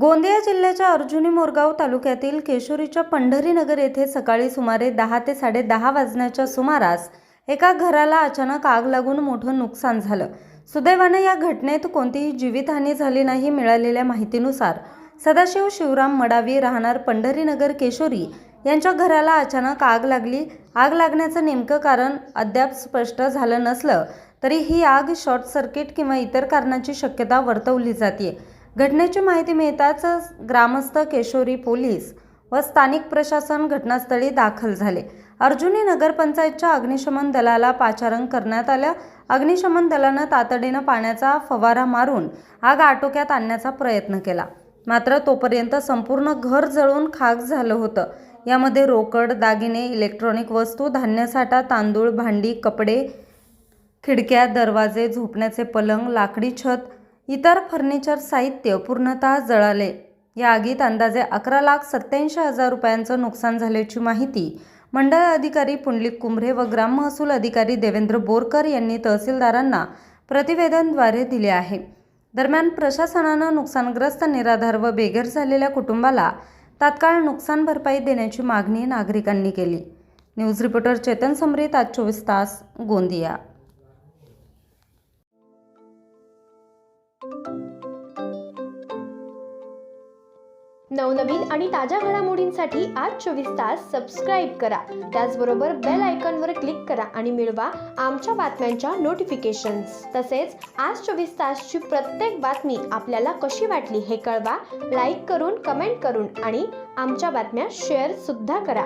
गोंदिया जिल्ह्याच्या अर्जुनी मोरगाव तालुक्यातील केशोरीच्या पंढरीनगर येथे सकाळी सुमारे 10 ते 10:30 वाजण्याच्या सुमारास एका घराला अचानक आग लागून मोठं नुकसान झालं। सुदैवाने या घटनेत कोणतीही जीवितहानी झाली नाही। मिळालेल्या माहितीनुसार सदाशिव शिवराम मडावी राहणार पंढरीनगर केशोरी यांच्या घराला अचानक आग लागली। आग लागण्याचं नेमकं कारण अद्याप स्पष्ट झालं नसलं तरी ही आग शॉर्ट सर्किट किंवा इतर कारणाची शक्यता वर्तवली जाते। घटनेची माहिती मिळताच ग्रामस्थ, केशोरी पोलीस व स्थानिक प्रशासन घटनास्थळी दाखल झाले। अर्जुनी नगरपंचायतच्या अग्निशमन दलाला पाचारण करण्यात आलं। अग्निशमन दलानं तातडीनं पाण्याचा फवारा मारून आग आटोक्यात आणण्याचा प्रयत्न केला, मात्र तोपर्यंत संपूर्ण घर जळून खाक झालं होतं। यामध्ये रोकड, दागिने, इलेक्ट्रॉनिक वस्तू, धान्य साठा, तांदूळ, भांडी, कपडे, खिडक्या, दरवाजे, झोपण्याचे पलंग, लाकडी छत, इतर फर्निचर साहित्य पूर्णतः जळाले। या आगीत अंदाजे 11,87,000 रुपयांचं नुकसान झाल्याची माहिती मंडळ अधिकारी पुंडलिक कुंभरे व ग्राम महसूल अधिकारी देवेंद्र बोरकर यांनी तहसीलदारांना प्रतिवेदनद्वारे दिले आहे। दरम्यान प्रशासनानं नुकसानग्रस्त, निराधार व बेघर झालेल्या कुटुंबाला तात्काळ नुकसान भरपाई देण्याची मागणी नागरिकांनी केली। न्यूज रिपोर्टर चेतन समरीत, आज 24 तास, गोंदिया। नवनवीन आणि ताज्या घडामोडींसाठी आज 24 तास सबस्क्राईब करा। त्याचबरोबर बेल आयकॉनवर क्लिक करा आणि मिळवा आमच्या बातम्यांच्या नोटिफिकेशन्स। तसेच आज 24 तासची प्रत्येक बातमी आपल्याला कशी वाटली हे कळवा, लाईक करून, कमेंट करून आणि आमच्या बातम्या शेअर सुद्धा करा।